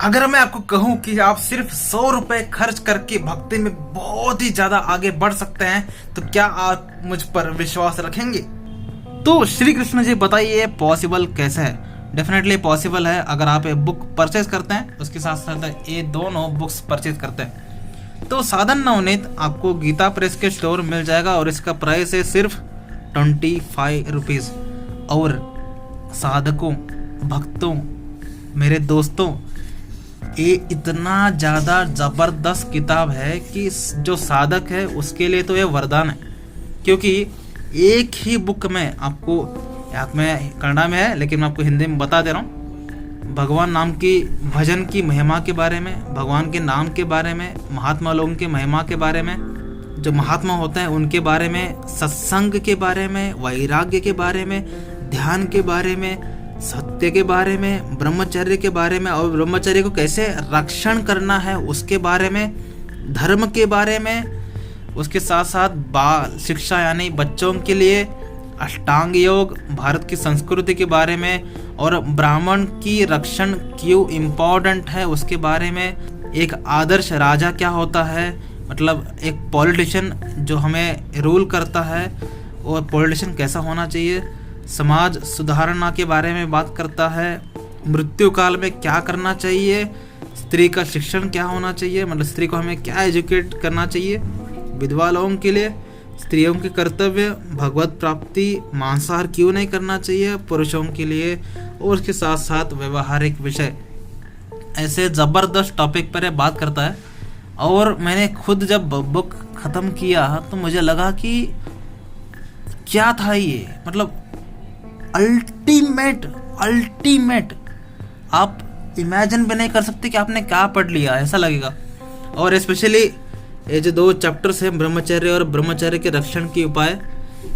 अगर मैं आपको कहूं कि आप सिर्फ 100 रुपए खर्च करके भक्ति में बहुत ही ज्यादा आगे बढ़ सकते हैं, तो क्या आप मुझ पर विश्वास रखेंगे? तो श्री कृष्ण जी बताइए पॉसिबल कैसे है? डेफिनेटली पॉसिबल है अगर आप ये बुक परचेज करते हैं, उसके साथ साथ ये दोनों बुक्स परचेज करते हैं। तो साधन नवनीत आपको गीता प्रेस के स्टोर मिल जाएगा और इसका प्राइस है सिर्फ 25 रुपीज़। और साधकों, भक्तों, मेरे दोस्तों, ये इतना ज़्यादा ज़बरदस्त किताब है कि जो साधक है उसके लिए तो ये वरदान है। क्योंकि एक ही बुक में आपको, आप में कन्नड़ा में है लेकिन मैं आपको हिंदी में बता दे रहा हूँ, भगवान नाम की भजन की महिमा के बारे में, भगवान के नाम के बारे में, महात्मा लोगों की महिमा के बारे में, जो महात्मा होते हैं उनके बारे में, सत्संग के बारे में, वैराग्य के बारे में, ध्यान के बारे में, सत्य के बारे में, ब्रह्मचर्य के बारे में, और ब्रह्मचर्य को कैसे रक्षण करना है उसके बारे में, धर्म के बारे में, उसके साथ साथ बाल शिक्षा यानी बच्चों के लिए अष्टांग योग, भारत की संस्कृति के बारे में, और ब्राह्मण की रक्षण क्यों इम्पोर्टेंट है उसके बारे में, एक आदर्श राजा क्या होता है, मतलब एक पॉलिटिशियन जो हमें रूल करता है और पॉलिटिशियन कैसा होना चाहिए, समाज सुधारना के बारे में बात करता है, मृत्यु काल में क्या करना चाहिए, स्त्री का शिक्षण क्या होना चाहिए, मतलब स्त्री को हमें क्या एजुकेट करना चाहिए, विधवा लोगों के लिए स्त्रियों के कर्तव्य, भगवत प्राप्ति, मांसाहार क्यों नहीं करना चाहिए पुरुषों के लिए, और उसके साथ साथ व्यवहारिक विषय, ऐसे ज़बरदस्त टॉपिक पर बात करता है। और मैंने खुद जब बुक ख़त्म किया तो मुझे लगा कि क्या था ये, मतलब अल्टीमेट आप इमेजिन भी नहीं कर सकते कि आपने क्या पढ़ लिया, ऐसा लगेगा। और स्पेशली ये जो 2 चैप्टर्स हैं, ब्रह्मचर्य और ब्रह्मचर्य के रक्षण के उपाय,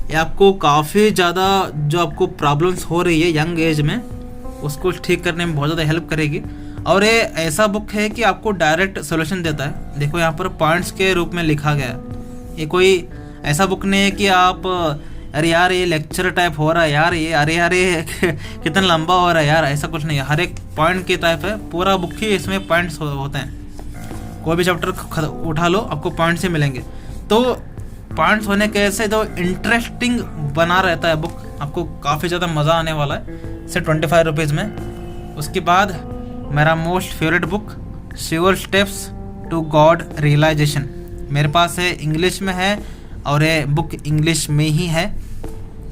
ये आपको काफ़ी ज़्यादा जो आपको प्रॉब्लम्स हो रही है यंग एज में उसको ठीक करने में बहुत ज़्यादा हेल्प करेगी। और ये ऐसा बुक है कि आपको डायरेक्ट सोल्यूशन देता है। देखो यहाँ पर पॉइंट्स के रूप में लिखा गया है। ये कोई ऐसा बुक नहीं है कि आप अरे यार ये लेक्चर टाइप हो रहा है यार, ये अरे यार ये कितना लंबा हो रहा है यार, ऐसा कुछ नहीं है। हर एक पॉइंट के टाइप है, पूरा बुक ही इसमें पॉइंट्स होते हैं। कोई भी चैप्टर उठा लो आपको पॉइंट्स ही मिलेंगे। तो पॉइंट्स होने के ऐसे तो इंटरेस्टिंग बना रहता है बुक, आपको काफ़ी ज़्यादा मज़ा आने वाला है सिर्फ 25 रुपीज़ में। उसके बाद मेरा most favourite book sure steps to God realisation मेरे पास है, इंग्लिश में है और ये बुक इंग्लिश में ही है,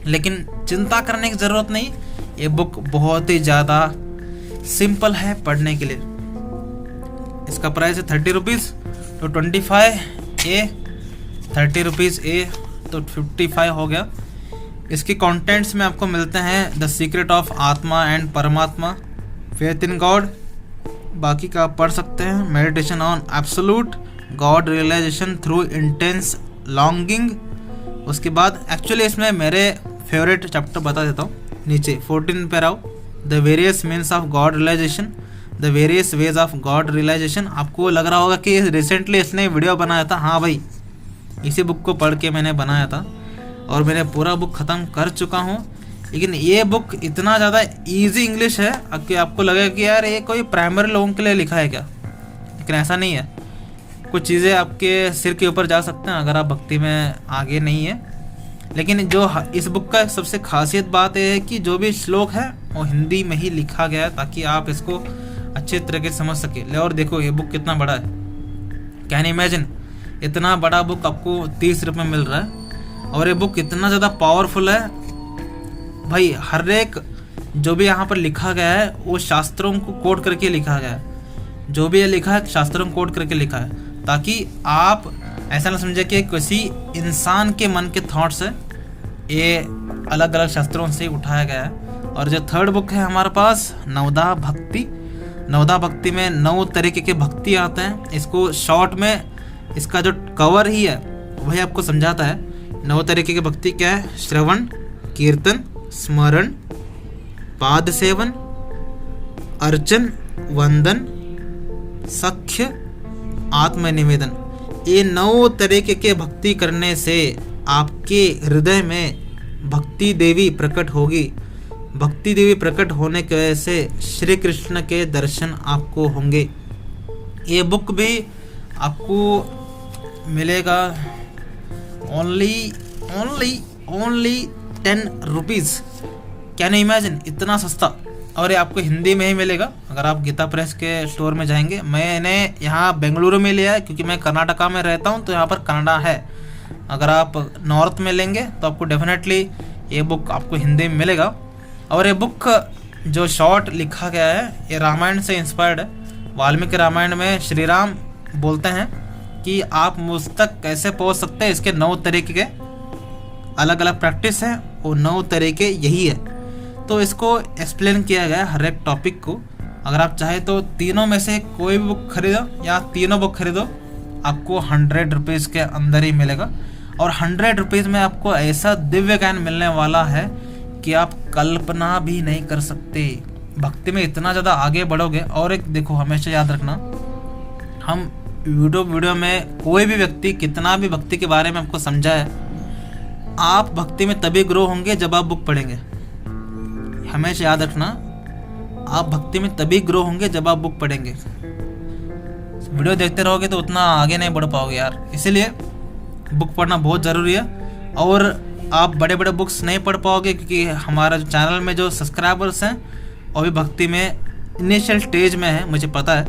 लेकिन चिंता करने की ज़रूरत नहीं। ये बुक बहुत ही ज़्यादा सिंपल है पढ़ने के लिए। इसका प्राइस है 30 रुपीज़, तो 25 ए, 30 रुपीज़ ए, तो 55 हो गया। इसके कंटेंट्स में आपको मिलते हैं the secret of atma and paramatma, faith in God, बाकी का आप पढ़ सकते हैं, meditation on absolute God realisation through intense longing. उसके बाद एक्चुअली इसमें मेरे फेवरेट चैप्टर बता देता हूँ, नीचे 14 पे आओ, the various means of God realisation, the various ways of God realisation. आपको लग रहा होगा कि रिसेंटली इसने वीडियो बनाया था, हाँ भाई इसी बुक को पढ़ के मैंने बनाया था और मैंने पूरा बुक ख़त्म कर चुका हूँ। लेकिन ये बुक इतना ज़्यादा इजी इंग्लिश है कि आपको लगेगा कि यार ये कोई प्राइमरी लोगों के लिए लिखा है क्या, लेकिन ऐसा नहीं है। कुछ चीज़ें आपके सिर के ऊपर जा सकते हैं अगर आप भक्ति में आगे नहीं है। लेकिन जो इस बुक का सबसे खासियत बात यह है कि जो भी श्लोक है वो हिंदी में ही लिखा गया है ताकि आप इसको अच्छे तरीके से समझ सके। ले और देखो ये बुक कितना बड़ा है, कैन इमेजिन, इतना बड़ा बुक आपको 30 रुपये मिल रहा है। और ये बुक इतना ज़्यादा पावरफुल है भाई, हर एक जो भी यहाँ पर लिखा गया है वो शास्त्रों को कोट करके लिखा गया है। जो भी ये लिखा है शास्त्रों को कोट करके लिखा है, ताकि आप ऐसा ना समझे कि किसी इंसान के मन के थॉट्स है, ये अलग अलग शास्त्रों से उठाया गया है। और जो थर्ड बुक है हमारे पास नवदा भक्ति, नवदा भक्ति में 9 तरीके के भक्ति आते हैं। इसको शॉर्ट में इसका जो कवर ही है वही आपको समझाता है 9 तरीके की भक्ति क्या है। श्रवण, कीर्तन, स्मरण, पाद सेवन, अर्चन, वंदन, सख्य, आत्मनिवेदन। ये 9 तरीके के भक्ति करने से आपके हृदय में भक्ति देवी प्रकट होगी। भक्ति देवी प्रकट होने की वजह से श्री कृष्ण के दर्शन आपको होंगे। ये बुक भी आपको मिलेगा only 10 rupees. Can you imagine, इतना सस्ता। और ये आपको हिंदी में ही मिलेगा अगर आप गीता प्रेस के स्टोर में जाएंगे। मैंने यहाँ बेंगलुरु में लिया है क्योंकि मैं कर्नाटका में रहता हूँ, तो यहाँ पर कन्नड़ा है। अगर आप नॉर्थ में लेंगे तो आपको डेफिनेटली ये बुक आपको हिंदी में मिलेगा। और ये बुक जो शॉर्ट लिखा गया है ये रामायण से इंस्पायर्ड है। वाल्मीकि रामायण में श्री राम बोलते हैं कि आप मुझ तक कैसे पहुँच सकते हैं, इसके 9 तरीके के अलग अलग प्रैक्टिस हैं, वो 9 तरीके यही है। तो इसको एक्सप्लेन किया गया है हर एक टॉपिक को। अगर आप चाहें तो तीनों में से कोई भी बुक खरीदो या तीनों बुक खरीदो, आपको 100 रुपीज़ के अंदर ही मिलेगा। और 100 रुपीज़ में आपको ऐसा दिव्य ज्ञान मिलने वाला है कि आप कल्पना भी नहीं कर सकते। भक्ति में इतना ज़्यादा आगे बढ़ोगे। और एक देखो, हमेशा याद रखना, हम वीडियो में कोई भी व्यक्ति कितना भी भक्ति के बारे में आपको समझाए, आप भक्ति में तभी ग्रो होंगे जब आप बुक पढ़ेंगे। हमेशा याद रखना, आप भक्ति में तभी ग्रो होंगे जब आप बुक पढ़ेंगे। वीडियो देखते रहोगे तो उतना आगे नहीं बढ़ पाओगे यार। इसीलिए बुक पढ़ना बहुत ज़रूरी है। और आप बड़े बड़े बुक्स नहीं पढ़ पाओगे क्योंकि हमारा जो चैनल में जो सब्सक्राइबर्स हैं वो भी भक्ति में इनिशियल स्टेज में है, मुझे पता है।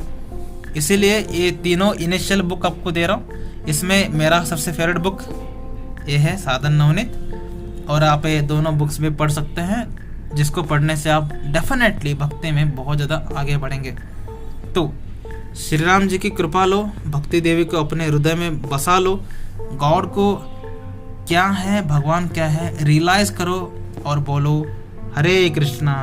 इसीलिए ये तीनों इनिशियल बुक आपको दे रहा हूँ। इसमें मेरा सबसे फेवरेट बुक ये है साधन नवनीत। और आप ये दोनों बुक्स भी पढ़ सकते हैं, जिसको पढ़ने से आप डेफिनेटली भक्ति में बहुत ज़्यादा आगे बढ़ेंगे। तो श्री राम जी की कृपा लो, भक्ति देवी को अपने हृदय में बसा लो, गॉड को क्या है, भगवान क्या है, रियलाइज़ करो और बोलो हरे कृष्णा।